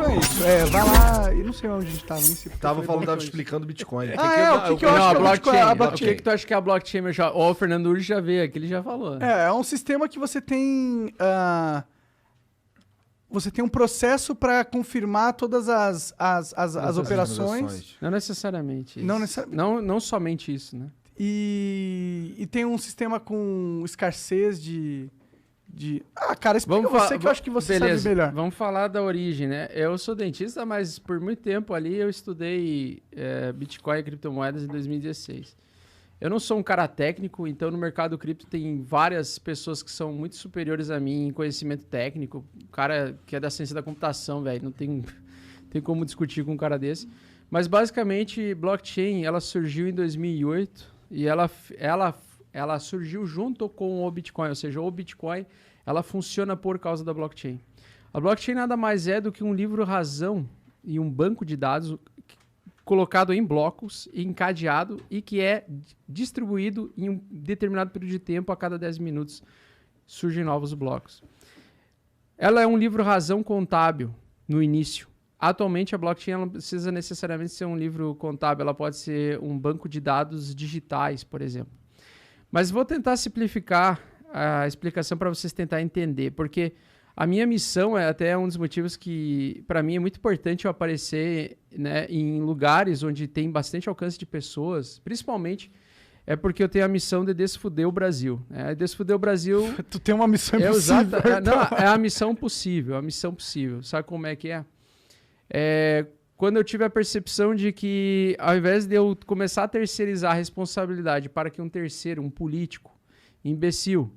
Então é isso. Vai lá. Eu não sei onde a gente tava. Nem sei porque Tava eu falando, falei tava blockchain. explicando Bitcoin. O que eu acho que é a o Bitcoin? A O blockchain. que tu acha que é a blockchain, meu jovem? Ó, o Fernando Uri já veio aqui, ele já falou. É um sistema que você tem... você tem um processo para confirmar todas as operações. Não necessariamente isso. Não somente isso, né? E tem um sistema com escassez de... cara, explica que eu acho que você sabe melhor. Vamos falar da origem, né? Eu sou dentista, mas por muito tempo ali eu estudei Bitcoin e criptomoedas em 2016. Eu não sou um cara técnico, então no mercado cripto tem várias pessoas que são muito superiores a mim em conhecimento técnico. O cara que é da ciência da computação, velho, não tem como discutir com um cara desse. Mas basicamente, blockchain, ela surgiu em 2008 e ela surgiu junto com o Bitcoin, ou seja, o Bitcoin, ela funciona por causa da blockchain. A blockchain nada mais é do que um livro-razão e um banco de dados colocado em blocos, encadeado e que é distribuído em um determinado período de tempo, a cada 10 minutos surgem novos blocos. Ela é um livro-razão contábil no início. Atualmente a blockchain ela não precisa necessariamente ser um livro contábil, ela pode ser um banco de dados digitais, por exemplo. Mas vou tentar simplificar a explicação para vocês tentarem entender, porque a minha missão é até um dos motivos que, para mim, é muito importante eu aparecer, né, em lugares onde tem bastante alcance de pessoas, principalmente porque eu tenho a missão de desfuder o Brasil. Desfuder o Brasil... Tu tem uma missão impossível. É a missão possível, Sabe como é que é? Quando eu tive a percepção de que, ao invés de eu começar a terceirizar a responsabilidade para que um terceiro, um político, imbecil,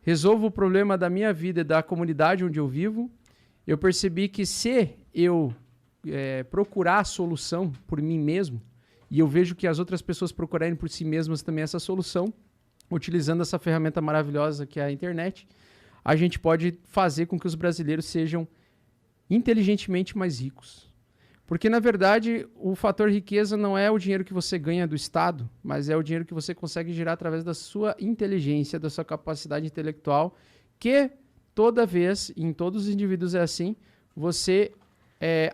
resolva o problema da minha vida e da comunidade onde eu vivo, eu percebi que se eu procurar a solução por mim mesmo, e eu vejo que as outras pessoas procurarem por si mesmas também essa solução, utilizando essa ferramenta maravilhosa que é a internet, a gente pode fazer com que os brasileiros sejam inteligentemente mais ricos. Porque, na verdade, o fator riqueza não é o dinheiro que você ganha do Estado, mas é o dinheiro que você consegue gerar através da sua inteligência, da sua capacidade intelectual, que toda vez, em todos os indivíduos é assim, você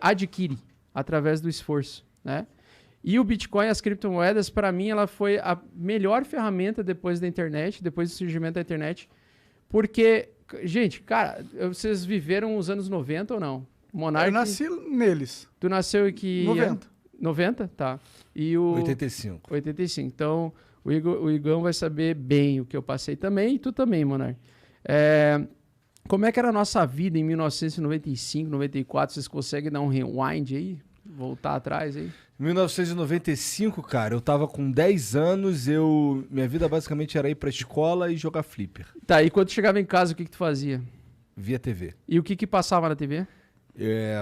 adquire através do esforço, né? E o Bitcoin, as criptomoedas, para mim, ela foi a melhor ferramenta depois da internet, depois do surgimento da internet, porque, gente, cara, vocês viveram os anos 90 ou não? Monark, eu nasci neles. Tu nasceu em que... 90. 90? Tá. E o... 85. 85. Então, o Igão vai saber bem o que eu passei também, e tu também, Monark. Como é que era a nossa vida em 1995, 94? Vocês conseguem dar um rewind aí? Voltar atrás aí? Em 1995, cara, eu tava com 10 anos, minha vida basicamente era ir pra escola e jogar flipper. Tá, e quando chegava em casa, o que tu fazia? Via TV. E o que passava na TV?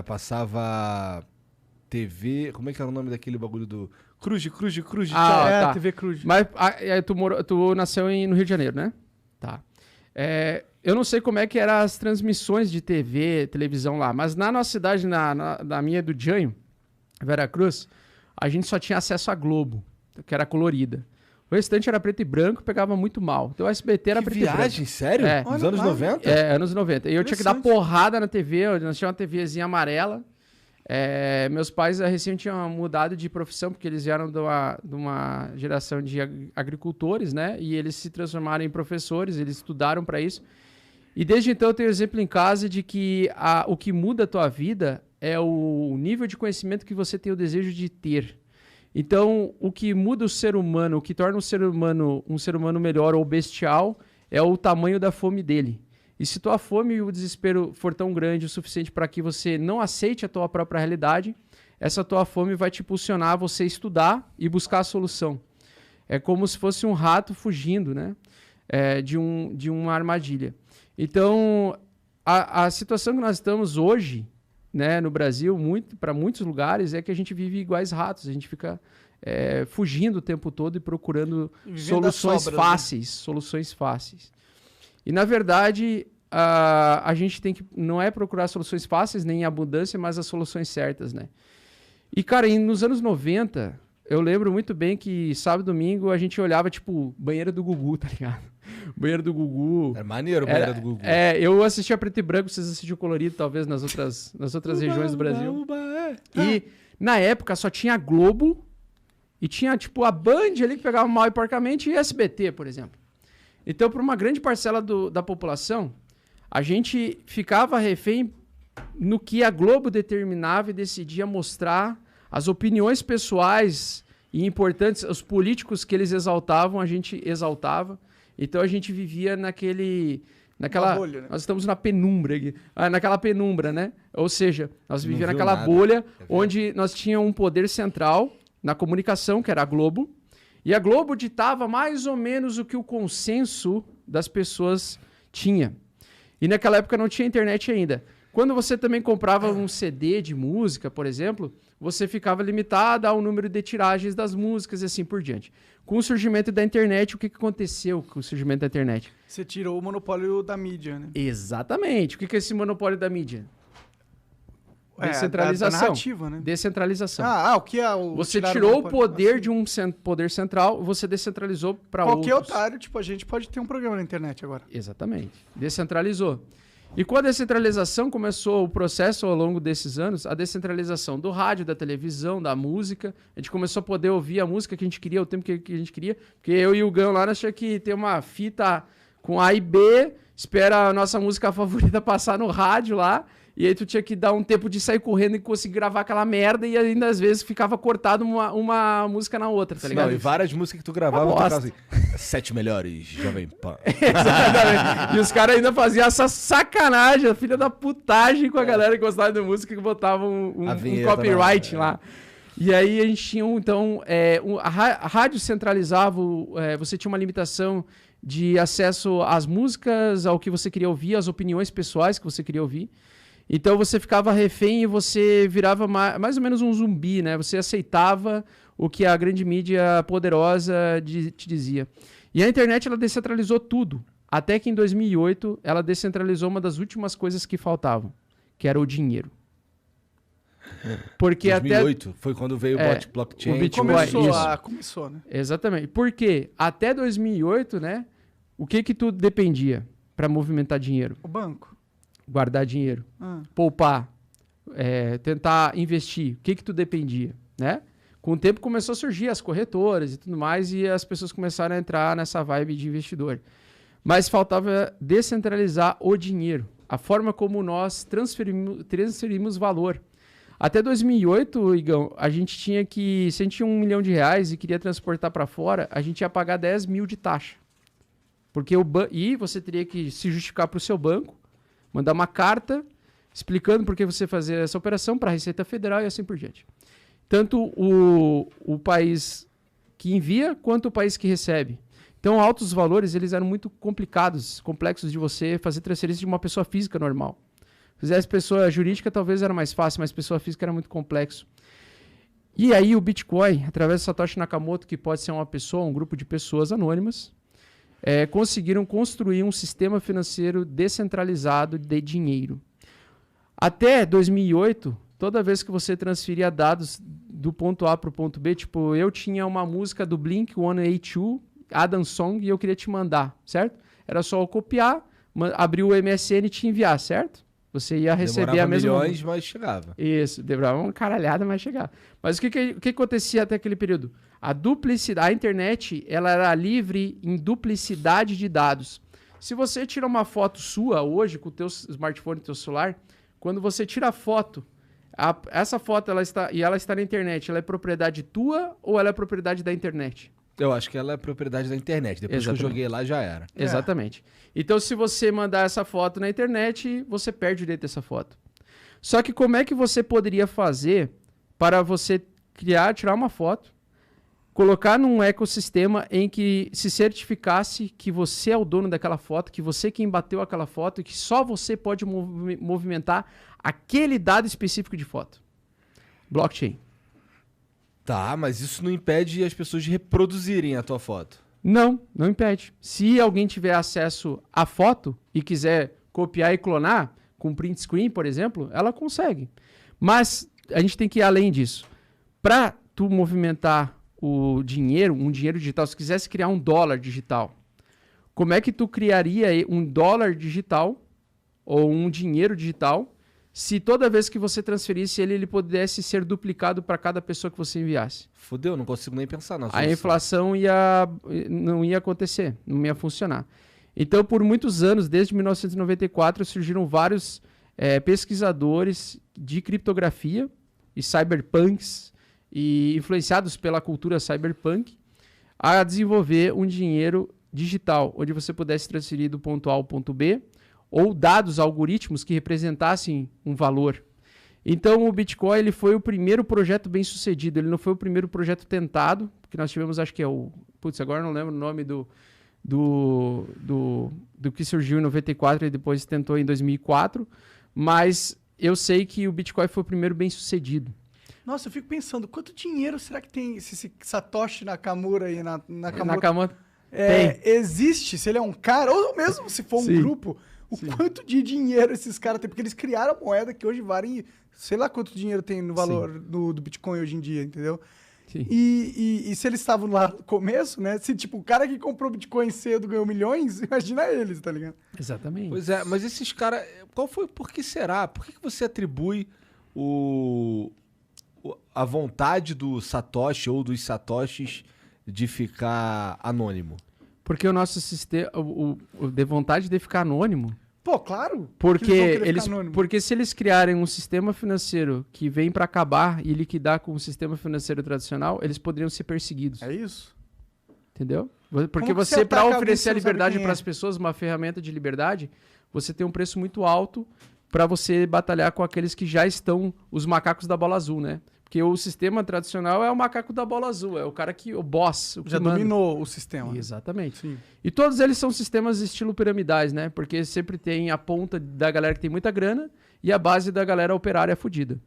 Passava TV... Como é que era o nome daquele bagulho do... Cruz. Tá. TV Cruz. Mas tu nasceu no Rio de Janeiro, né? Tá. Eu não sei como é que eram as transmissões de televisão lá, mas na nossa cidade, na minha do Janho, Veracruz, a gente só tinha acesso à Globo, que era colorida. O restante era preto e branco, pegava muito mal. Então o SBT era preto e branco. Viagem, sério? Nos anos 90? Anos 90. E eu tinha que dar porrada na TV, nós tínhamos uma TVzinha amarela. Meus pais recém tinham mudado de profissão, porque eles vieram de uma geração de agricultores, né? E eles se transformaram em professores, eles estudaram para isso. E desde então eu tenho exemplo em casa de que o que muda a tua vida é o nível de conhecimento que você tem o desejo de ter. Então, o que muda o ser humano, o que torna um ser humano melhor ou bestial, é o tamanho da fome dele. E se tua fome e o desespero for tão grande o suficiente para que você não aceite a tua própria realidade, essa tua fome vai te impulsionar a você estudar e buscar a solução. É como se fosse um rato fugindo, né? De uma armadilha. Então, a situação que nós estamos hoje, né, no Brasil, para muitos lugares, é que a gente vive iguais ratos. A gente fica fugindo o tempo todo e procurando soluções fáceis. E, na verdade, a gente tem que... Não é procurar soluções fáceis, nem em abundância, mas as soluções certas, né? E, cara, nos anos 90, eu lembro muito bem que sábado e domingo a gente olhava, tipo, banheiro do Gugu, tá ligado? Banheiro do Gugu. Era maneiro o banheiro do Gugu. Eu assistia preto e branco, vocês assistiam colorido, talvez, nas outras regiões do Brasil. E na época só tinha a Globo e tinha, tipo, a Band ali que pegava mal e porcamente e SBT, por exemplo. Então, para uma grande parcela da população, a gente ficava refém no que a Globo determinava e decidia mostrar as opiniões pessoais e importantes, os políticos que eles exaltavam, a gente exaltava. Então a gente vivia naquela bolha, né? Nós estamos na penumbra aqui, naquela penumbra, né? Ou seja, nós vivíamos naquela bolha onde nós tínhamos um poder central na comunicação, que era a Globo, e a Globo ditava mais ou menos o que o consenso das pessoas tinha. E naquela época não tinha internet ainda. Quando você também comprava um CD de música, por exemplo, você ficava limitado ao número de tiragens das músicas e assim por diante. Com o surgimento da internet, o que aconteceu com o surgimento da internet? Você tirou o monopólio da mídia, né? Exatamente. O que é esse monopólio da mídia? Descentralização. Da narrativa, né? Descentralização. O que é o... Você tirou o poder de um poder central, você descentralizou para outros. Qualquer otário, tipo, a gente pode ter um programa na internet agora. Exatamente. Descentralizou. E com a descentralização começou o processo ao longo desses anos, a descentralização do rádio, da televisão, da música. A gente começou a poder ouvir a música que a gente queria, o tempo que a gente queria. Porque eu e o Gão lá, nós tínhamos que ter uma fita com A e B, espera a nossa música favorita passar no rádio lá, e aí tu tinha que dar um tempo de sair correndo e conseguir gravar aquela merda, e ainda às vezes ficava cortado uma música na outra, tá ligado? Não, e várias músicas que tu gravava, tu ficava assim, 7 melhores, Jovem Pan. Exatamente. E os caras ainda faziam essa sacanagem, a filha da putagem com a galera que gostava de música, que botavam um copyright lá. E aí a gente tinha, então, a rádio centralizava, você tinha uma limitação de acesso às músicas, ao que você queria ouvir, às opiniões pessoais que você queria ouvir. Então você ficava refém e você virava mais ou menos um zumbi, né? Você aceitava o que a grande mídia poderosa te dizia. E a internet, ela descentralizou tudo. Até que em 2008, ela descentralizou uma das últimas coisas que faltavam, que era o dinheiro. Porque 2008 foi quando veio o blockchain. O Bitcoin começou, né? Exatamente. Porque até 2008, né? O que tu dependia para movimentar dinheiro? O banco. Guardar dinheiro. Poupar. Tentar investir. O que tu dependia, né? Com o tempo começou a surgir as corretoras e tudo mais, e as pessoas começaram a entrar nessa vibe de investidor. Mas faltava descentralizar o dinheiro. A forma como nós transferimos valor. Até 2008, Igão, a gente tinha que... Se a gente tinha R$1 milhão e queria transportar para fora, a gente ia pagar 10 mil de taxa. Porque e você teria que se justificar para o seu banco, mandar uma carta explicando por que você fazia essa operação para a Receita Federal e assim por diante. Tanto o país que envia, quanto o país que recebe. Então, altos valores, eles eram muito complicados, complexos de você fazer transferência de uma pessoa física normal. Se fizesse pessoa jurídica, talvez era mais fácil, mas pessoa física era muito complexo. E aí o Bitcoin, através do Satoshi Nakamoto, que pode ser uma pessoa, um grupo de pessoas anônimas, conseguiram construir um sistema financeiro descentralizado de dinheiro. Até 2008, toda vez que você transferia dados do ponto A para o ponto B, tipo, eu tinha uma música do Blink-182, Adam Song, e eu queria te mandar, certo? Era só eu copiar, abrir o MSN e te enviar, certo? Você ia receber a mesma... Demorava milhões, mas chegava. Isso, demorava uma caralhada, mas chegava. Mas o que acontecia até aquele período? A internet, ela era livre em duplicidade de dados. Se você tira uma foto sua hoje com o teu smartphone e teu celular, quando você tira a foto, essa foto ela está na internet, ela é propriedade tua ou ela é propriedade da internet? Eu acho que ela é propriedade da internet. Depois que eu joguei lá, já era. Exatamente. Então, se você mandar essa foto na internet, você perde o direito dessa foto. Só que como é que você poderia fazer para você tirar uma foto, colocar num ecossistema em que se certificasse que você é o dono daquela foto, que você quem bateu aquela foto e que só você pode movimentar aquele dado específico de foto? Blockchain. Tá, mas isso não impede as pessoas de reproduzirem a tua foto. Não impede. Se alguém tiver acesso à foto e quiser copiar e clonar, com print screen, por exemplo, ela consegue. Mas a gente tem que ir além disso. Para tu movimentar o dinheiro, um dinheiro digital, se quisesse criar um dólar digital, como é que tu criaria um dólar digital ou um dinheiro digital se toda vez que você transferisse ele pudesse ser duplicado para cada pessoa que você enviasse? Fudeu, não consigo nem pensar na A inflação não ia acontecer, não ia funcionar. Então, por muitos anos, desde 1994, surgiram vários pesquisadores de criptografia e cyberpunks, e influenciados pela cultura cyberpunk, a desenvolver um dinheiro digital, onde você pudesse transferir do ponto A ao ponto B, ou dados, algoritmos que representassem um valor. Então, o Bitcoin ele foi o primeiro projeto bem sucedido, ele não foi o primeiro projeto tentado, porque nós tivemos, acho que é o... Putz, agora não lembro o nome do que surgiu em 94 e depois tentou em 2004, mas eu sei que o Bitcoin foi o primeiro bem sucedido. Nossa, eu fico pensando, quanto dinheiro será que tem esse Satoshi Nakamura aí na Nakamoto existe, se ele é um cara, ou mesmo se for um grupo, quanto de dinheiro esses caras têm, porque eles criaram a moeda que hoje vale, sei lá quanto dinheiro tem no valor do Bitcoin hoje em dia, entendeu? Sim. E se eles estavam lá no começo, né? Se tipo, o cara que comprou Bitcoin cedo ganhou milhões, imagina eles, tá ligado? Exatamente. Pois é, mas esses caras, por que será? Por que você atribui a vontade do Satoshi ou dos Satoshis de ficar anônimo? Porque o nosso sistema, de vontade de ficar anônimo. Pô, claro. Porque se eles criarem um sistema financeiro que vem para acabar e liquidar com o sistema financeiro tradicional, eles poderiam ser perseguidos. É isso. Entendeu? Porque você, para oferecer a liberdade para as pessoas, uma ferramenta de liberdade, você tem um preço muito alto para você batalhar com aqueles que já estão, os macacos da bola azul, né? Porque o sistema tradicional é o macaco da bola azul, é o cara o boss. Já dominou o sistema. Exatamente. Sim. E todos eles são sistemas estilo piramidais, né? Porque sempre tem a ponta da galera que tem muita grana e a base da galera operária fudida.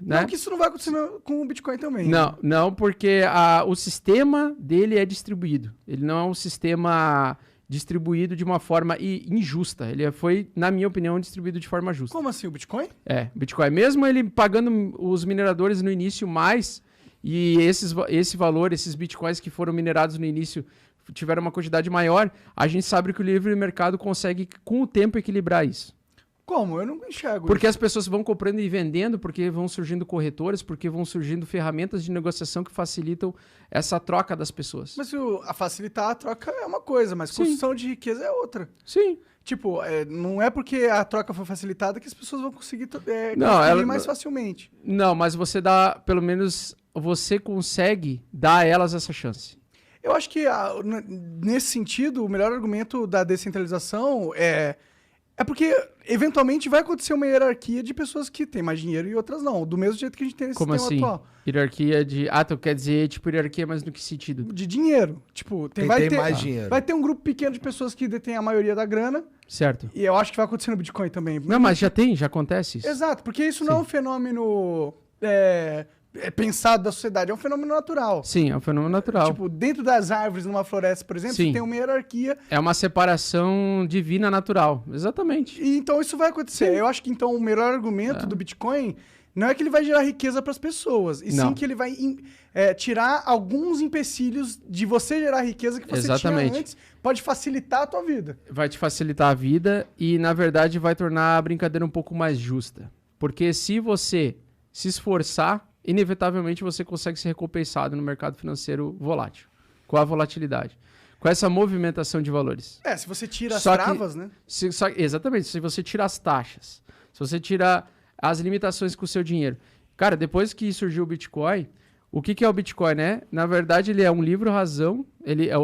Né? Não, que isso não vai acontecer com o Bitcoin também. Não, porque o sistema dele é distribuído. Ele não é um sistema distribuído de uma forma injusta. Ele foi, na minha opinião, distribuído de forma justa. Como assim, o Bitcoin? O Bitcoin. Mesmo ele pagando os mineradores no início mais, e esse valor, esses Bitcoins que foram minerados no início tiveram uma quantidade maior, a gente sabe que o livre mercado consegue, com o tempo, equilibrar isso. Como? Eu não enxergo Porque isso. as pessoas vão comprando e vendendo, porque vão surgindo corretores, porque vão surgindo ferramentas de negociação que facilitam essa troca das pessoas. Mas facilitar a troca é uma coisa, mas construção de riqueza é outra. Sim. Tipo, não é porque a troca foi facilitada que as pessoas vão conseguir construir mais facilmente. Não, mas você dá, pelo menos, você consegue dar a elas essa chance. Eu acho que, nesse sentido, o melhor argumento da descentralização é porque, eventualmente, vai acontecer uma hierarquia de pessoas que têm mais dinheiro e outras não. Do mesmo jeito que a gente tem nesse sistema atual. Hierarquia de... tu quer dizer, tipo, hierarquia, mas no que sentido? De dinheiro. Tipo, vai ter mais dinheiro. Vai ter um grupo pequeno de pessoas que detêm a maioria da grana. Certo. E eu acho que vai acontecer no Bitcoin também. Não, mas já acontece isso. Exato, porque isso não é um fenômeno... pensado da sociedade, é um fenômeno natural. Sim, é um fenômeno natural. Tipo, dentro das árvores, numa floresta, por exemplo, você tem uma hierarquia. É uma separação divina natural, exatamente. E então isso vai acontecer. Sim. Eu acho que então o melhor argumento do Bitcoin não é que ele vai gerar riqueza para as pessoas, e sim que ele vai tirar alguns empecilhos de você gerar riqueza que você tinha antes, pode facilitar a tua vida. Vai te facilitar a vida e, na verdade, vai tornar a brincadeira um pouco mais justa. Porque se você se esforçar, inevitavelmente você consegue ser recompensado no mercado financeiro volátil, com a volatilidade, com essa movimentação de valores. Se você tira as travas, né? Exatamente, se você tira as taxas, se você tira as limitações com o seu dinheiro. Cara, depois que surgiu o Bitcoin, o que é o Bitcoin, né? Na verdade, ele é um livro-razão,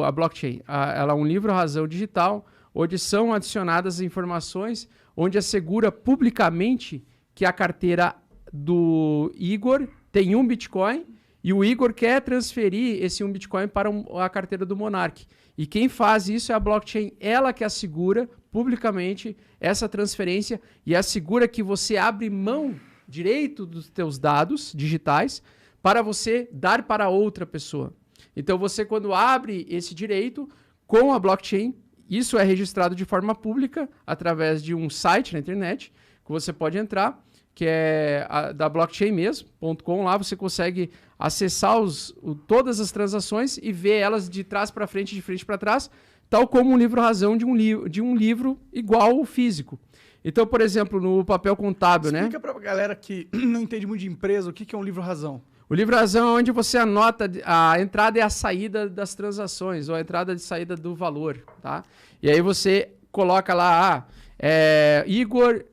a blockchain, ela é um livro-razão digital, onde são adicionadas informações, onde assegura publicamente que a carteira do Igor tem 1 Bitcoin e o Igor quer transferir esse 1 Bitcoin para a carteira do Monark. E quem faz isso é a blockchain, ela que assegura publicamente essa transferência e assegura que você abre mão direito dos teus dados digitais para você dar para outra pessoa. Então você, quando abre esse direito com a blockchain, isso é registrado de forma pública através de um site na internet que você pode entrar, que é da blockchain mesmo.com. Lá você consegue acessar todas as transações e ver elas de trás para frente, de frente para trás, tal como um livro-razão de um livro igual ao físico. Então, por exemplo, no papel contábil, né? Explica pra galera que não entende muito de empresa o que é um livro-razão. O livro-razão é onde você anota a entrada e a saída das transações, ou a entrada e saída do valor, tá? E aí você coloca lá, Igor,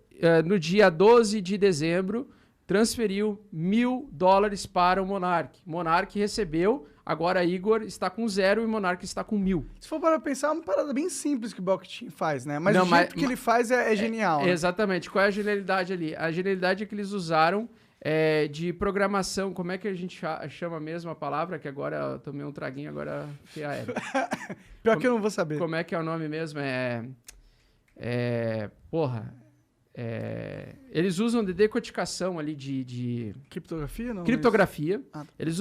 no dia 12 de dezembro, transferiu $1.000 para o Monark. Monark recebeu, agora Igor está com 0 e Monark está com 1.000. Se for para pensar, é uma parada bem simples que o blockchain faz, né? Mas o jeito que ele faz é genial. Né? Exatamente. Qual é a genialidade ali? A genialidade é que eles usaram de programação. Como é que a gente chama mesmo a palavra? Que agora eu tomei um traguinho, agora fiquei aéreo. Pior que eu não vou saber. Como é que é o nome mesmo? Eles usam de decodificação ali de criptografia, não? Criptografia. Mas... Eles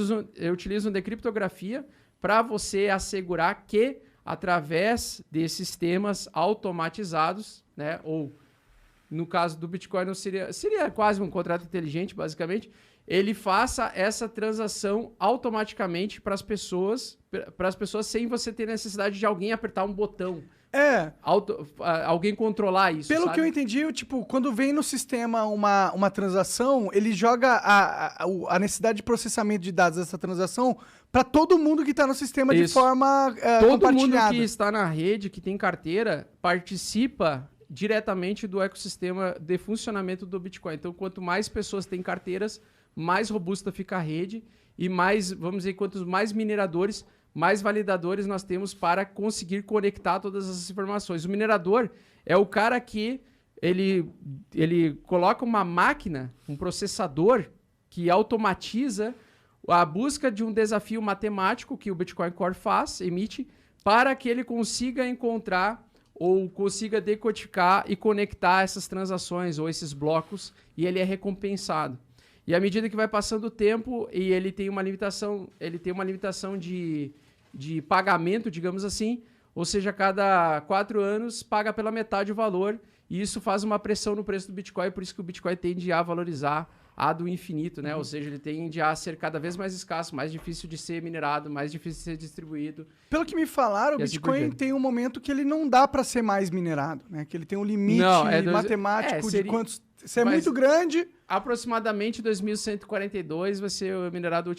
utilizam de criptografia para você assegurar que, através de sistemas automatizados, né, ou no caso do Bitcoin não seria quase um contrato inteligente, basicamente, ele faça essa transação automaticamente para as pessoas sem você ter necessidade de alguém apertar um botão. Alguém controlar isso. Pelo que eu entendi, quando vem no sistema uma transação, ele joga a necessidade de processamento de dados dessa transação para todo mundo que está no sistema de forma todo mundo que está na rede, que tem carteira, participa diretamente do ecossistema de funcionamento do Bitcoin. Então, quanto mais pessoas têm carteiras, mais robusta fica a rede e mais, vamos dizer, quantos mais mineradores, mais validadores nós temos para conseguir conectar todas essas informações. O minerador é o cara que ele coloca uma máquina, um processador que automatiza a busca de um desafio matemático que o Bitcoin Core emite, para que ele consiga encontrar ou consiga decodificar e conectar essas transações ou esses blocos, e ele é recompensado. E à medida que vai passando o tempo e ele tem uma limitação de pagamento, digamos assim, ou seja, a cada 4 anos paga pela metade o valor, e isso faz uma pressão no preço do Bitcoin, por isso que o Bitcoin tende a valorizar do infinito, né? Ou seja, ele tende a ser cada vez mais escasso, mais difícil de ser minerado, mais difícil de ser distribuído. Pelo que me falaram, o Bitcoin tem um momento que ele não dá para ser mais minerado, né? Que ele tem um limite matemático de quantos... Se é muito grande... Aproximadamente 2142 vai ser minerado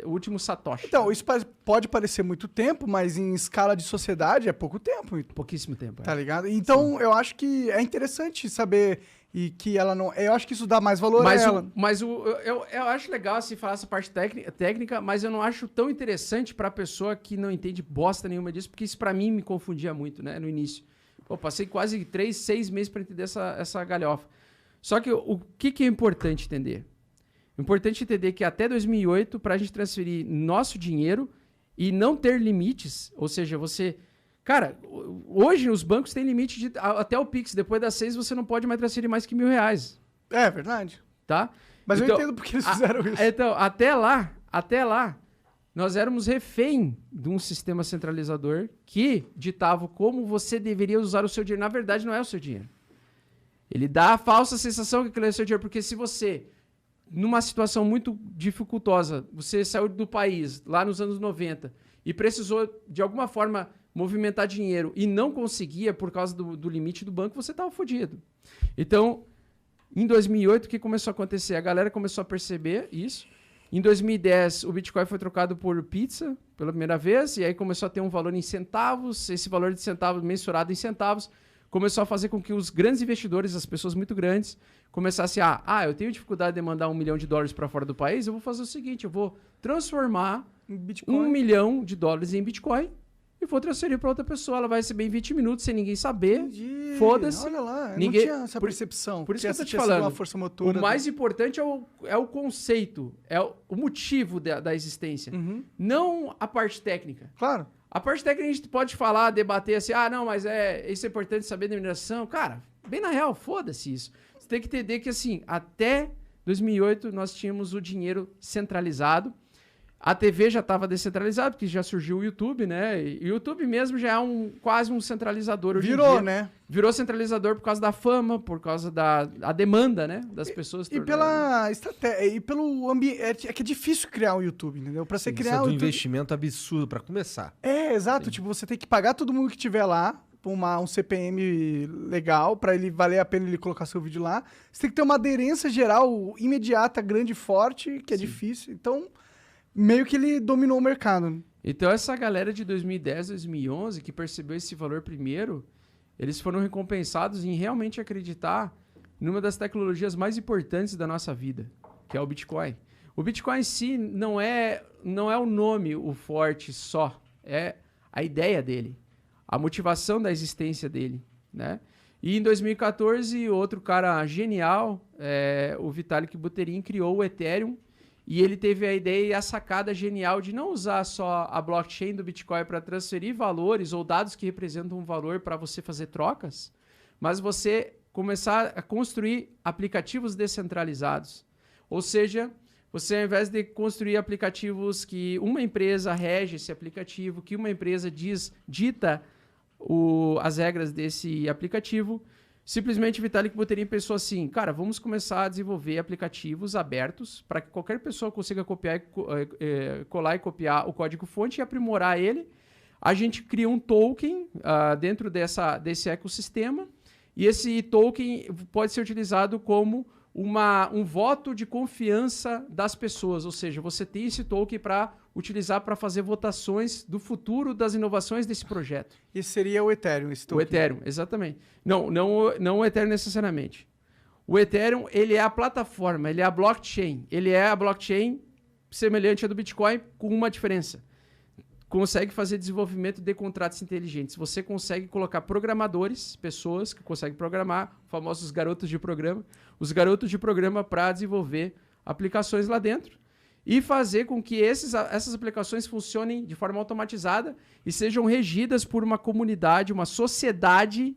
o último Satoshi. Então, isso pode parecer muito tempo, mas em escala de sociedade é pouco tempo. Pouquíssimo tempo. Tá ligado? Então, eu acho que é interessante saber e que ela não... Eu acho que isso dá mais valor a ela. Eu acho legal se falar essa parte técnica, mas eu não acho tão interessante pra pessoa que não entende bosta nenhuma disso, porque isso pra mim me confundia muito, né, no início. Pô, passei quase 3, 6 meses pra entender essa galhofa. Só que o que é importante entender? Importante entender que até 2008, para a gente transferir nosso dinheiro e não ter limites, ou seja, você... Cara, hoje os bancos têm limite até o Pix. Depois das 6 você não pode mais transferir mais que R$1.000. É verdade. Tá? Mas então, eu entendo porque eles fizeram isso. Então, até lá, nós éramos refém de um sistema centralizador que ditava como você deveria usar o seu dinheiro. Na verdade, não é o seu dinheiro. Ele dá a falsa sensação que aquilo é o seu dinheiro, porque se você, numa situação muito dificultosa, você saiu do país lá nos anos 90 e precisou, de alguma forma, movimentar dinheiro e não conseguia por causa do limite do banco, você estava fodido. Então, em 2008, o que começou a acontecer? A galera começou a perceber isso. Em 2010, o Bitcoin foi trocado por pizza pela primeira vez, e aí começou a ter um valor em centavos, esse valor de centavos mensurado em centavos, começou a fazer com que os grandes investidores, as pessoas muito grandes, começassem eu tenho dificuldade de mandar $1 milhão para fora do país, eu vou fazer o seguinte, eu vou transformar $1 milhão em Bitcoin e vou transferir para outra pessoa, ela vai receber em 20 minutos sem ninguém saber, foda-se. Olha lá, não tinha essa percepção. Por isso que eu tô te falando, uma força motora, o mais importante é o conceito, é o motivo da existência, não a parte técnica. Claro. A parte técnica a gente pode falar, debater assim, não, mas isso é importante saber da mineração. Cara, bem na real, foda-se isso. Você tem que entender que, assim, até 2008 nós tínhamos o dinheiro centralizado. A TV já estava descentralizada, porque já surgiu o YouTube, né? E o YouTube mesmo já é quase um centralizador hoje em dia. Virou, né? Virou centralizador por causa da fama, por causa da demanda, né? Das pessoas. E pela estratégia, e pelo ambiente. É que é difícil criar um YouTube, entendeu? Pra você criar um YouTube... investimento absurdo pra começar. Exato. Sim. Tipo, você tem que pagar todo mundo que tiver lá, um CPM legal, pra ele valer a pena ele colocar seu vídeo lá. Você tem que ter uma aderência geral imediata, grande e forte, que é difícil. Então, meio que ele dominou o mercado. Então, essa galera de 2010, 2011, que percebeu esse valor primeiro, eles foram recompensados em realmente acreditar numa das tecnologias mais importantes da nossa vida, que é o Bitcoin. O Bitcoin em si não é o nome, o forte só, é a ideia dele, a motivação da existência dele, né? E em 2014, outro cara genial, o Vitalik Buterin, criou o Ethereum, e ele teve a ideia e a sacada genial de não usar só a blockchain do Bitcoin para transferir valores ou dados que representam um valor para você fazer trocas, mas você começar a construir aplicativos descentralizados. Ou seja, você, ao invés de construir aplicativos que uma empresa rege esse aplicativo, que uma empresa dita as regras desse aplicativo, simplesmente Vitalik Buterin pensou assim, cara, vamos começar a desenvolver aplicativos abertos para que qualquer pessoa consiga copiar, colar e copiar o código-fonte e aprimorar ele. A gente cria um token dentro desse ecossistema e esse token pode ser utilizado como um voto de confiança das pessoas, ou seja, você tem esse token para utilizar para fazer votações do futuro das inovações desse projeto. Isso seria o Ethereum, esse token. O Ethereum, exatamente. Não o Ethereum necessariamente. O Ethereum, ele é a plataforma, ele é a blockchain. Ele é a blockchain semelhante à do Bitcoin, com uma diferença. Consegue fazer desenvolvimento de contratos inteligentes. Você consegue colocar programadores, pessoas que conseguem programar, famosos garotos de programa, os garotos de programa para desenvolver aplicações lá dentro e fazer com que essas aplicações funcionem de forma automatizada e sejam regidas por uma comunidade, uma sociedade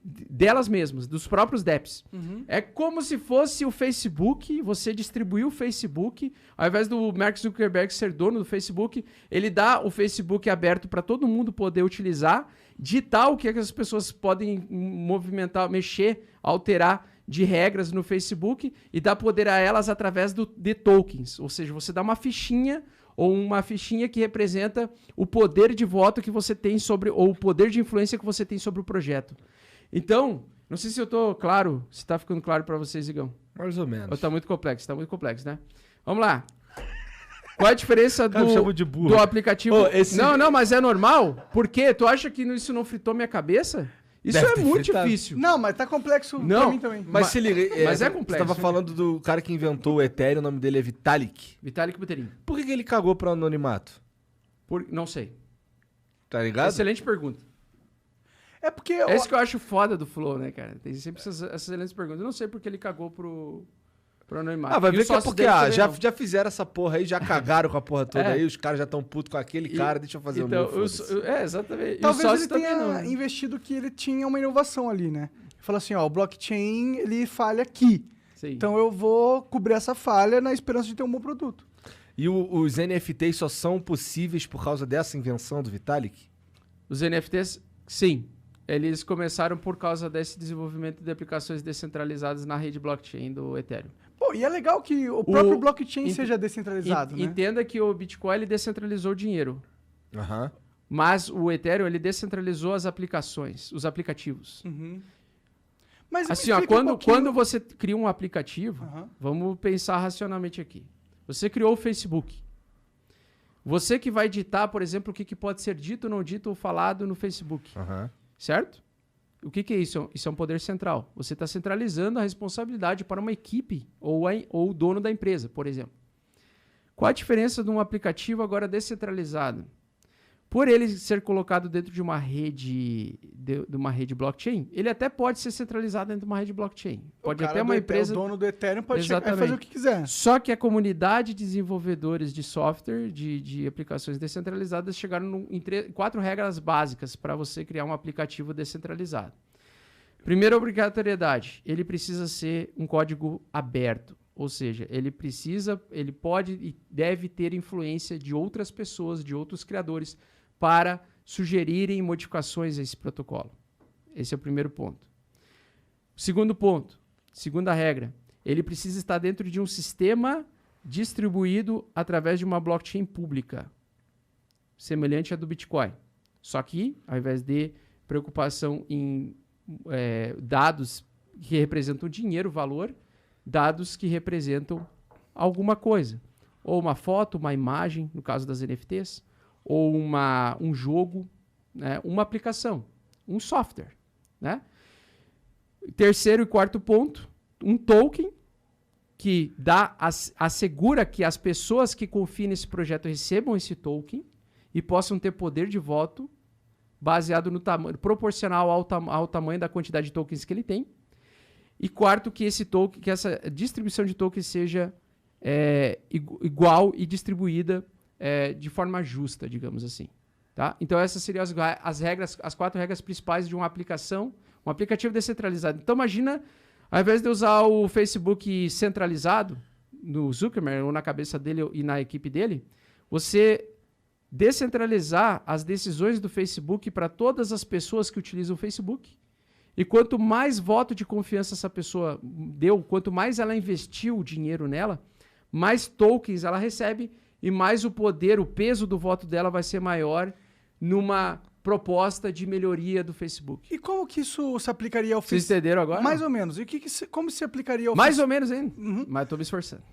delas mesmas, dos próprios dApps. Uhum. É como se fosse o Facebook, você distribuir o Facebook, ao invés do Mark Zuckerberg ser dono do Facebook, ele dá o Facebook aberto para todo mundo poder utilizar, ditar o que as pessoas podem movimentar, mexer, alterar de regras no Facebook e dá poder a elas através de tokens, ou seja, você dá uma fichinha ou uma fichinha que representa o poder de voto que você tem sobre, ou o poder de influência que você tem sobre o projeto. Então, não sei se eu tô claro, se tá ficando claro para vocês, Igão. Mais ou menos. Ou tá muito complexo, né? Vamos lá. Qual a diferença do aplicativo? Não, mas é normal? Por quê? Tu acha que isso não fritou minha cabeça? Isso é muito difícil. Não, mas tá complexo pra mim também. Mas se liga, mas é complexo. Você tava falando do cara que inventou o Ethereum, o nome dele é Vitalik. Vitalik Buterin. Por que ele cagou pro anonimato? Não sei. Tá ligado? Excelente pergunta. É porque... É isso que eu acho foda do Flow, né, cara? Tem sempre essas excelentes perguntas. Eu não sei porque ele cagou pro anonimato. Vai ver que é porque já fizeram essa porra aí, já cagaram com a porra toda aí, os caras já estão putos com aquele cara, deixa eu fazer o meu, exatamente. Talvez ele tenha investido que ele tinha uma inovação ali, né? Ele falou assim, ó, o blockchain, ele falha aqui. Sim. Então eu vou cobrir essa falha na esperança de ter um bom produto. E os NFTs só são possíveis por causa dessa invenção do Vitalik? Os NFTs, sim. Eles começaram por causa desse desenvolvimento de aplicações descentralizadas na rede blockchain do Ethereum. Pô, e é legal que o próprio blockchain seja descentralizado, né? Entenda que o Bitcoin ele descentralizou o dinheiro. Uhum. Mas o Ethereum ele descentralizou as aplicações, os aplicativos. Uhum. Mas assim, ó, quando você cria um aplicativo, vamos pensar racionalmente aqui. Você criou o Facebook. Você que vai ditar, por exemplo, o que pode ser dito, não dito ou falado no Facebook. Certo? O que é isso? Isso é um poder central. Você está centralizando a responsabilidade para uma equipe ou o dono da empresa, por exemplo. Qual a diferença de um aplicativo agora descentralizado? Por ele ser colocado dentro de uma rede blockchain, ele até pode ser centralizado dentro de uma rede blockchain. Pode até uma empresa... O dono do Ethereum pode chegar e fazer o que quiser. Só que a comunidade de desenvolvedores de software, de aplicações descentralizadas, chegaram em 4 regras básicas para você criar um aplicativo descentralizado. Primeira obrigatoriedade, ele precisa ser um código aberto. Ou seja, ele pode e deve ter influência de outras pessoas, de outros criadores, para sugerirem modificações a esse protocolo. Esse é o primeiro ponto. Segundo ponto, segunda regra, ele precisa estar dentro de um sistema distribuído através de uma blockchain pública, semelhante à do Bitcoin. Só que, ao invés de preocupação em dados que representam dinheiro, valor, dados que representam alguma coisa. Ou uma foto, uma imagem, no caso das NFTs, ou um jogo, né? Uma aplicação, um software. Né? Terceiro e quarto ponto, um token que assegura que as pessoas que confiem nesse projeto recebam esse token e possam ter poder de voto baseado no tamanho, proporcional ao tamanho da quantidade de tokens que ele tem. E quarto, que essa distribuição de tokens seja igual e distribuída de forma justa, digamos assim. Tá? Então essas seriam as 4 regras principais de uma aplicação, um aplicativo descentralizado. Então imagina, ao invés de usar o Facebook centralizado, no Zuckerberg, ou na cabeça dele e na equipe dele, você descentralizar as decisões do Facebook para todas as pessoas que utilizam o Facebook. E quanto mais voto de confiança essa pessoa deu, quanto mais ela investiu o dinheiro nela, mais tokens ela recebe e mais o poder, o peso do voto dela vai ser maior numa proposta de melhoria do Facebook. E como que isso se aplicaria ao Facebook? Vocês entenderam agora? Mais ou menos. E como se aplicaria ao Mais ou menos ainda. Uhum. Mas estou me esforçando.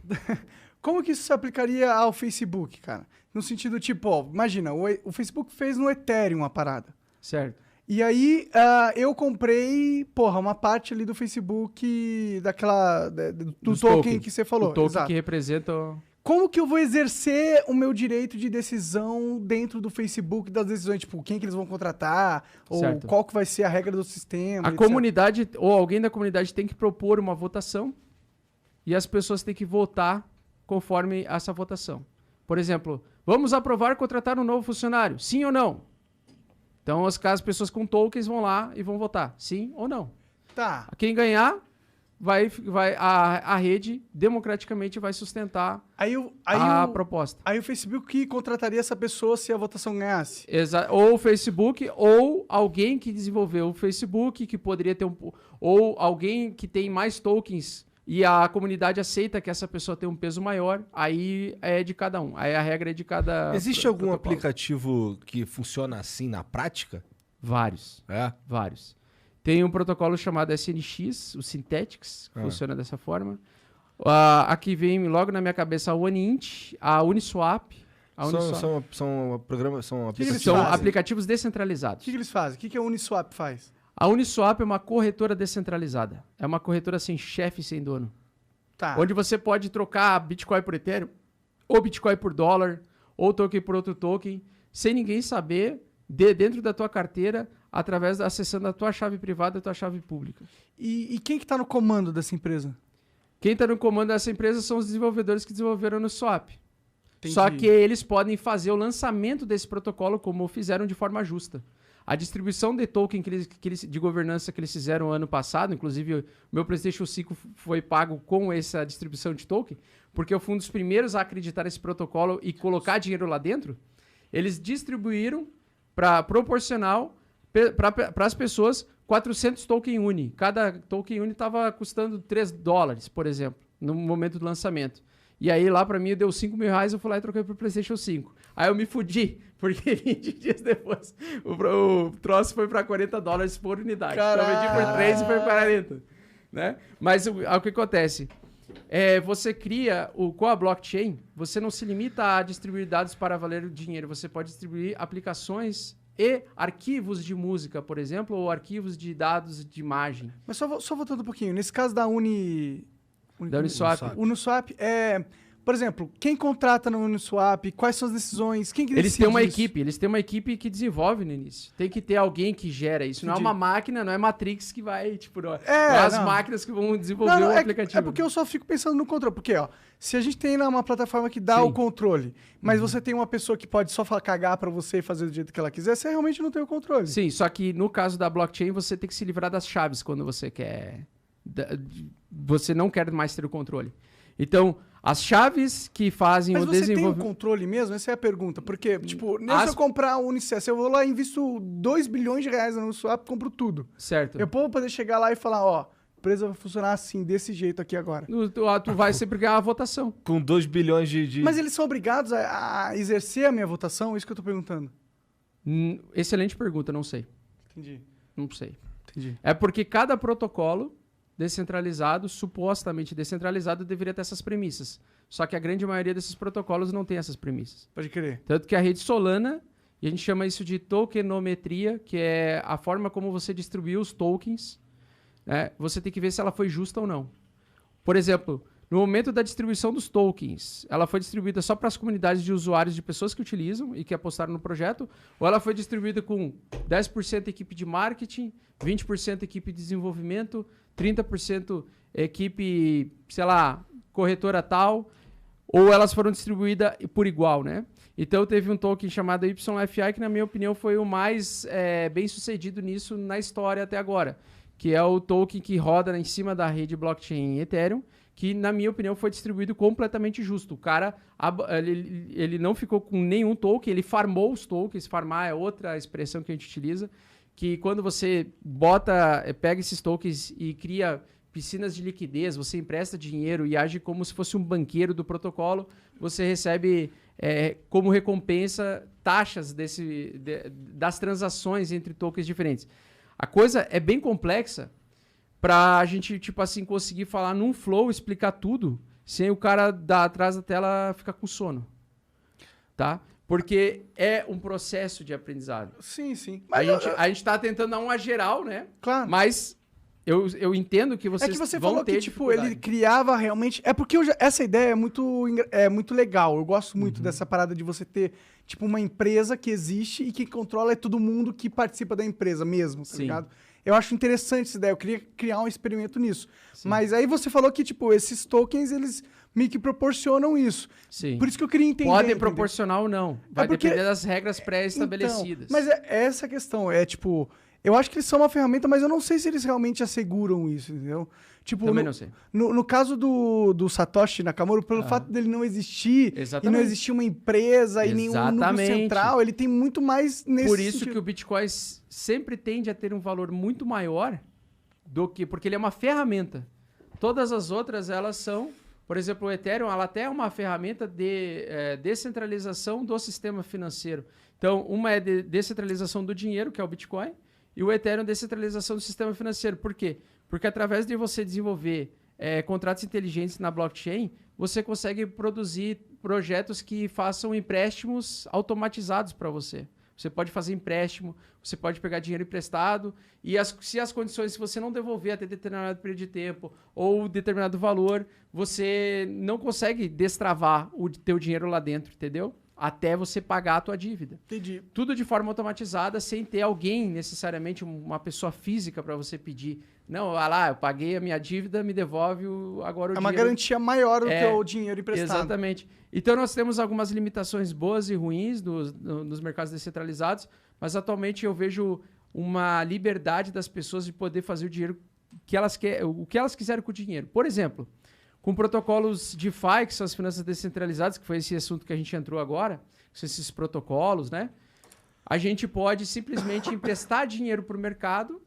Como que isso se aplicaria ao Facebook, cara? No sentido tipo, ó, imagina, o Facebook fez no Ethereum a parada. Certo. E aí, eu comprei, uma parte ali do Facebook, do token que você falou. O token exato. Que representa... Como que eu vou exercer o meu direito de decisão dentro do Facebook, das decisões, tipo, quem que eles vão contratar, certo. Ou qual que vai ser a regra do sistema, a comunidade, ou alguém da comunidade tem que propor uma votação e as pessoas têm que votar conforme essa votação. Por exemplo, vamos aprovar contratar um novo funcionário, sim ou não? Então, as pessoas com tokens vão lá e vão votar, sim ou não. Tá. Quem ganhar, a rede democraticamente vai sustentar a proposta. Aí o Facebook contrataria essa pessoa se a votação ganhasse? Ou o Facebook, ou alguém que desenvolveu o Facebook, que poderia ter ou alguém que tem mais tokens e a comunidade aceita que essa pessoa tem um peso maior, aí é de cada um. Aí a regra é de cada... Existe algum aplicativo que funciona assim na prática? Vários. Vários. Tem um protocolo chamado SNX, o Synthetics, que funciona dessa forma. Aqui vem logo na minha cabeça a OneInt, a Uniswap. São aplicativos descentralizados. O que eles fazem? O que a Uniswap faz? A Uniswap é uma corretora descentralizada. É uma corretora sem chefe e sem dono. Tá. Onde você pode trocar Bitcoin por Ethereum, ou Bitcoin por dólar, ou token por outro token, sem ninguém saber, dentro da tua carteira, acessando a tua chave privada e a tua chave pública. E quem que está no comando dessa empresa? Quem está no comando dessa empresa são os desenvolvedores que desenvolveram no Swap. Entendi. Só que eles podem fazer o lançamento desse protocolo como fizeram de forma justa. A distribuição de token de governança que eles fizeram ano passado, inclusive o meu PlayStation 5 foi pago com essa distribuição de token, porque eu fui um dos primeiros a acreditar nesse protocolo e colocar dinheiro lá dentro. Eles distribuíram proporcional para as pessoas 400 token Uni. Cada token Uni estava custando $3, por exemplo, no momento do lançamento. E aí lá para mim deu R$5.000, eu fui lá e troquei pro PlayStation 5. Aí eu me fudi, porque 20 dias depois o troço foi para $40 por unidade. Caralho. Então eu vendi por 3 e foi 40. Né? Mas o que acontece? Você cria, com a blockchain, você não se limita a distribuir dados para valer o dinheiro. Você pode distribuir aplicações e arquivos de música, por exemplo, ou arquivos de dados de imagem. Mas só voltando um pouquinho, nesse caso da Uniswap. Uniswap, por exemplo, quem contrata no Uniswap, quais são as decisões, quem que decide Eles têm uma equipe que desenvolve no início. Tem que ter alguém que gera isso. Não é uma máquina, não é Matrix que vai, as máquinas que vão desenvolver o aplicativo. É porque eu só fico pensando no controle, porque, se a gente tem lá uma plataforma que dá o controle, mas você tem uma pessoa que pode só cagar pra você e fazer do jeito que ela quiser, você realmente não tem o controle. Sim, só que no caso da blockchain, você tem que se livrar das chaves quando você quer... Você não quer mais ter o controle. Então, as chaves que fazem o desenvolvimento... Mas você tem um controle mesmo? Essa é a pergunta. Porque, tipo, se eu comprar o Unicef, eu vou lá e invisto 2 bilhões de reais no Uniswap, compro tudo. Certo. Eu vou poder chegar lá e falar, ó, a empresa vai funcionar assim, desse jeito aqui agora. Tu vai sempre ganhar a votação. Com 2 bilhões de... Mas eles são obrigados a exercer a minha votação? É isso que eu tô perguntando. Excelente pergunta, não sei. Entendi. Não sei. Entendi. É porque cada protocolo descentralizado, supostamente descentralizado, deveria ter essas premissas. Só que a grande maioria desses protocolos não tem essas premissas. Pode crer. Tanto que a rede Solana, e a gente chama isso de tokenometria, que é a forma como você distribuiu os tokens, né? Você tem que ver se ela foi justa ou não. Por exemplo, no momento da distribuição dos tokens, ela foi distribuída só para as comunidades de usuários de pessoas que utilizam e que apostaram no projeto, ou ela foi distribuída com 10% equipe de marketing, 20% equipe de desenvolvimento, 30% equipe, sei lá, corretora tal, ou elas foram distribuídas por igual, né? Então teve um token chamado YFI que, na minha opinião, foi o mais bem sucedido nisso na história até agora, que é o token que roda em cima da rede blockchain Ethereum, que, na minha opinião, foi distribuído completamente justo. O cara, ele não ficou com nenhum token, ele farmou os tokens. Farmar é outra expressão que a gente utiliza, que quando você pega esses tokens e cria piscinas de liquidez, você empresta dinheiro e age como se fosse um banqueiro do protocolo, você recebe como recompensa taxas das transações entre tokens diferentes. A coisa é bem complexa para a gente, tipo assim, conseguir falar num flow, explicar tudo, sem o cara atrás da tela ficar com sono. Tá? Porque é um processo de aprendizado. Sim, sim. Mas a gente tá tentando dar uma geral, né? Claro. Mas eu entendo que vocês você vão falou ter que, tipo, ele criava realmente... É porque essa ideia é muito legal. Eu gosto muito dessa parada de você ter, tipo, uma empresa que existe e quem controla é todo mundo que participa da empresa mesmo, tá ligado? Eu acho interessante essa ideia. Eu queria criar um experimento nisso. Sim. Mas aí você falou que, tipo, esses tokens, eles meio que proporcionam isso. Sim. Por isso que eu queria entender. Podem proporcionar ou não. Vai depender das regras pré-estabelecidas. Então, mas é essa a questão. É, tipo... Eu acho que eles são uma ferramenta, mas eu não sei se eles realmente asseguram isso, entendeu? Tipo, também não sei. No caso do Satoshi Nakamoto, pelo fato dele não existir, e não existir uma empresa e nenhum núcleo central, ele tem muito mais nesse Por isso sentido. que o Bitcoin sempre tende a ter um valor muito maior do que... Porque ele é uma ferramenta. Todas as outras, elas são... Por exemplo, o Ethereum, ela até é uma ferramenta de descentralização do sistema financeiro. Então, uma é de descentralização do dinheiro, que é o Bitcoin, e o Ethereum descentralização do sistema financeiro. Por quê? Porque através de você desenvolver contratos inteligentes na blockchain, você consegue produzir projetos que façam empréstimos automatizados para você. Você pode fazer empréstimo, você pode pegar dinheiro emprestado, e se as condições, se você não devolver até determinado período de tempo ou determinado valor, você não consegue destravar o teu dinheiro lá dentro, entendeu? Até você pagar a tua dívida. Entendi. Tudo de forma automatizada, sem ter alguém, necessariamente uma pessoa física para você pedir. Não, olha lá, eu paguei a minha dívida, me devolve agora o dinheiro. É uma garantia maior do teu dinheiro emprestado. Exatamente. Então nós temos algumas limitações boas e ruins nos mercados descentralizados, mas atualmente eu vejo uma liberdade das pessoas de poder fazer o dinheiro o que elas quiserem com o dinheiro. Por exemplo, com protocolos DeFi, que são as finanças descentralizadas, que foi esse assunto que a gente entrou agora, que são esses protocolos, né? A gente pode simplesmente emprestar dinheiro para o mercado,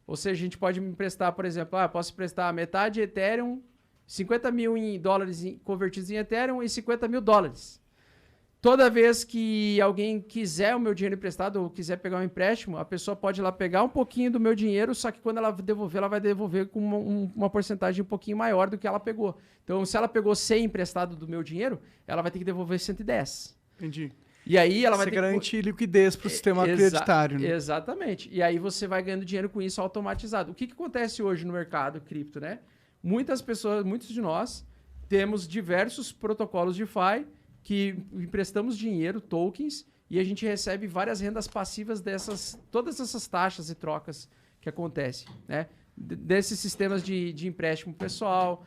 ou seja, a gente pode emprestar, por exemplo, eu posso emprestar metade Ethereum, 50 mil em dólares convertidos em Ethereum e 50 mil dólares. Toda vez que alguém quiser o meu dinheiro emprestado ou quiser pegar um empréstimo, a pessoa pode ir lá pegar um pouquinho do meu dinheiro, só que quando ela devolver, ela vai devolver com uma porcentagem um pouquinho maior do que ela pegou. Então, se ela pegou 100 emprestado do meu dinheiro, ela vai ter que devolver 110. Entendi. E aí ela vai ter garante liquidez para o sistema creditário. Né? Exatamente. E aí você vai ganhando dinheiro com isso automatizado. O que acontece hoje no mercado cripto, né? Muitas pessoas, muitos de nós, temos diversos protocolos DeFi que emprestamos dinheiro, tokens, e a gente recebe várias rendas passivas todas essas taxas e trocas que acontecem, né? Desses sistemas de empréstimo pessoal,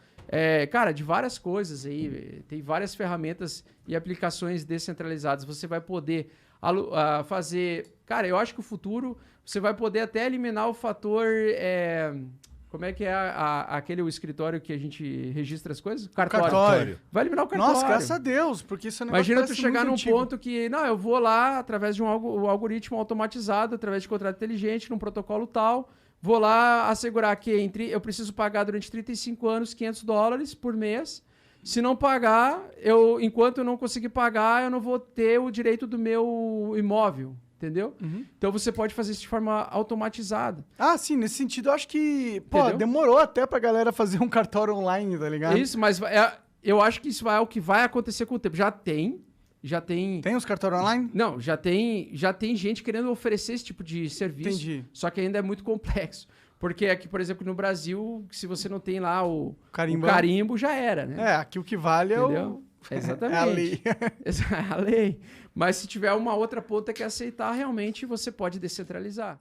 cara, de várias coisas aí, tem várias ferramentas e aplicações descentralizadas. Você vai poder fazer... Cara, eu acho que o futuro, você vai poder até eliminar o fator Como é que é aquele escritório que a gente registra as coisas? Cartório. Cartório. Vai eliminar o cartório. Nossa, graças a Deus, porque isso é um negócio Imagina tu parece chegar muito num antigo. ponto que, não, eu vou lá através de um algoritmo automatizado, através de contrato inteligente, num protocolo tal, vou lá assegurar que eu preciso pagar durante 35 anos $500 por mês. Se não pagar, enquanto eu não conseguir pagar, eu não vou ter o direito do meu imóvel. Entendeu? Então você pode fazer isso de forma automatizada. Ah, sim, nesse sentido eu acho que, pô, Entendeu? demorou até pra galera fazer um cartório online, tá ligado? Isso, mas eu acho que isso é o que vai acontecer com o tempo. Já tem. Tem os cartórios online? Não, já tem gente querendo oferecer esse tipo de serviço. Entendi. Só que ainda é muito complexo. Porque aqui, por exemplo, no Brasil, se você não tem lá o Carimbo. carimbo, já era, né? É, aqui o que vale Entendeu? é Exatamente. a lei. É a lei. Mas se tiver uma outra ponta que aceitar, realmente você pode descentralizar.